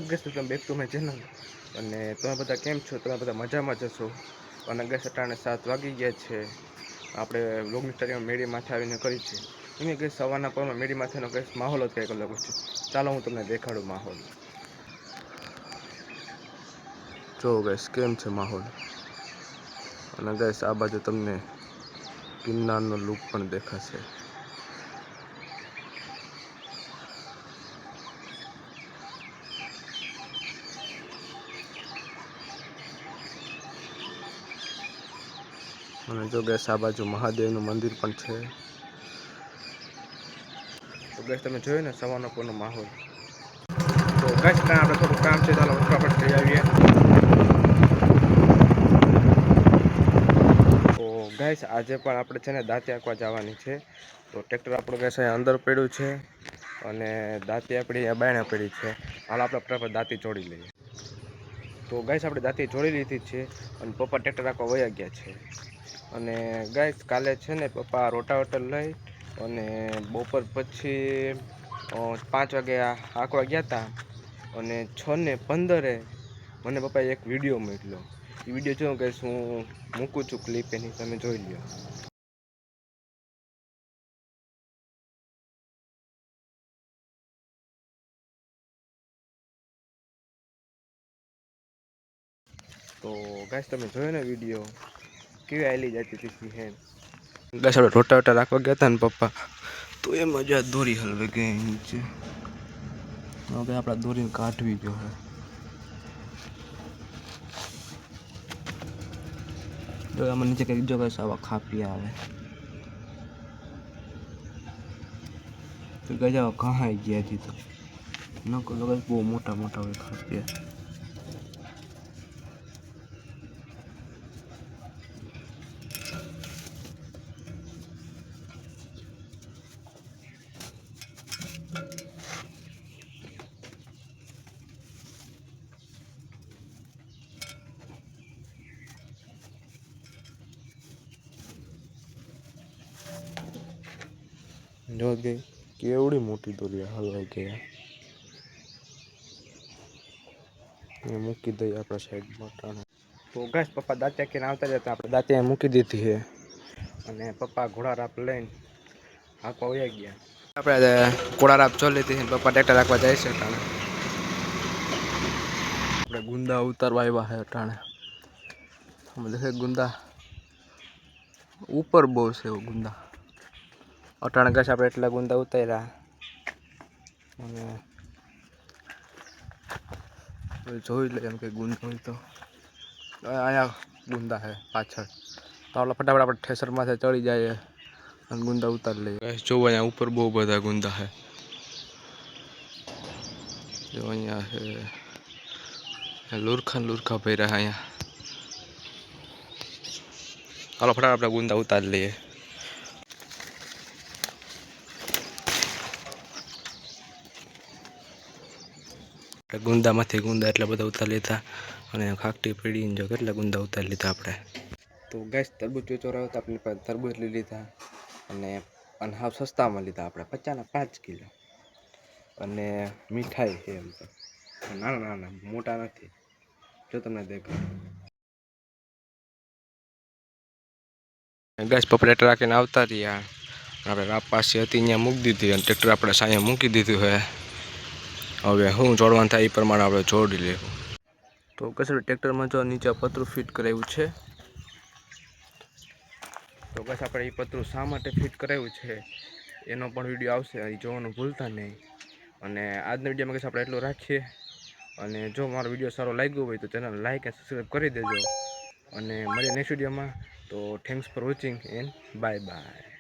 Gas welcome back to my channel. અને તમે બધા કેમ છો? તમે બધા મજામાં જશો। અને ગેસ અટાણે 7 વાગી ગયા છે। આપણે વ્લોગની સ્ટાર્ટિંગ મેળી માથે આવીને કરી છે। એમ કે સવારના પરમાં મેળી માથેનો ગેસ માહોલ જ કંઈક અલગ છે। ચાલો હું તમને દેખાડું માહોલ। જો ગેસ કેમ છે માહોલ। અને ગેસ આ બાજુ તમને ગિરનારનો લુક પણ દેખાશે। અને જો ગેસ આ બાજુ મહાદેવનું મંદિર પણ છે। તો ગેસ તમે જોયું ને સવારનો પૂરનો માહોલ। તો ગેસ ત્યાં આપણે થોડું કામ છે, ચાલો ફટાફટ જઈ આવીએ। તો ગેસ આજે પણ આપણે છે ને દાંતી આંકવા જવાની છે। તો ટ્રેક્ટર આપણું ગેસ અહીંયા અંદર પડ્યું છે અને દાંતી આપણી અહીંયા બાયણે પડી છે। હાલ આપણે ફટાફટ દાંતી જોડી લઈએ। તો ગેસ આપણે દાંતી જોડી લીધી છે અને પપ્પા ટ્રેક્ટર આંકવા વયા ગયા છે। અને ગેસ કાલે છે ને પપ્પા રોટાવેટર લઈ અને બપોર પછી 5 વાગે હાંકવા ગયા હતા। અને 6:15 મને પપ્પાએ એક વિડીયો મોકલ્યો। એ વિડીયો જો ગેસ હું મૂકું છું ક્લિપ, એની તમે જોઈ લ્યો। તો ગેસ તમે જોયો ને વિડીયો, કેવી હાલી જતી હતી હે। ગેસ આપણે રોટાવેટર રાખવા ગયા હતા ને પપ્પા, તો એ મજા દોરી હલવે ગઈ નીચે। હવે આપણે દોરીને કાઢવી જોઈએ। જો આમાં નીચે કંઈક જો ગેસ આવા ખાપિયા આવે તો ગજ આવા કહાઈ ગયા હતી। તો નકો લગાય બહુ મોટા મોટા હોય ખાપિયા। જો ગઈ કેવડી મોટી દોરી હલવાઈ ગયા। એ મૂકી દઈએ આપણા સાઈડમાં ટાણે। તો ગેસ પપ્પા દાંતિયા કે આવતા જતા આપણે દાંતિયા મૂકી દીધી છે અને પપ્પા ઘોડા રાપ લઈને હાંકવા વયા ગયા। આપણે ઘોડા રાપ જોઈ લીધી છે, પપ્પા ટ્રેક્ટર હાંકવા જાય છે ટાણે। આપણે ગુંદા ઉતારવા આવ્યા છે ટાણે। અમે દેખે ગુંદા ઉપર બહુ છે એવું ગુંદા અટાણે ગેસ આપણે એટલા ગુંદા ઉતાર્યા। અને જોઈ લે એમ કે ગુંદા હોય તો અહીંયા ગુંદા છે પાછળ। તો આપણે ફટાફટ આપણે ઠેસરમાંથી ચડી જાય અને ગુંદા ઉતારી લઈએ। જોવો અહીંયા ઉપર બહુ બધા ગુંદા છે। જો અહીંયા છે લુરખા ભર્યા અહીંયા। હાલો ફટાફટ આપણે ગુંદા ઉતારી લઈએ। ગુંદામાંથી ગુંદા એટલા બધા ઉતારી લીધા અને ખાકટી પડીને જો કેટલા ગુંદા ઉતારી લીધા આપણે। તો ગેસ તરબૂચ ચોરાયો તો આપણી પાસે તરબૂચ લઈ લીધા અને હાવ સસ્તામાં લીધા આપણે 50ના 5 કિલો। અને મીઠાઈ છે એમ તો નાના નાના મોટા નથી, જો તમને દેખાય। ગેસ પપ્પા ટ્રેક્ટર રાખીને આવતા રહ્યા। આપણે રાપ પાસે હતી ત્યાં મૂકી દીધી અને ટ્રેક્ટર આપણે સાંજે મૂકી દીધું છે। હવે શું જોડવાનું થાય એ પ્રમાણે આપણે જોડી લેવું। તો કશે ટ્રેક્ટરમાં જો નીચે પતરું ફિટ કરાવ્યું છે। તો બસ આપણે એ પતરું શા માટે ફિટ કરાવ્યું છે એનો પણ વિડીયો આવશે, એ જોવાનું ભૂલતા નહીં। અને આજના વિડીયોમાં કશે આપણે એટલું રાખીએ। અને જો મારો વિડીયો સારો લાગ્યો હોય તો ચેનલ લાઈક અને સબસ્ક્રાઈબ કરી દેજો। અને મળીએ નેક્સ્ટ વિડીયોમાં। તો thanks for watching and bye bye.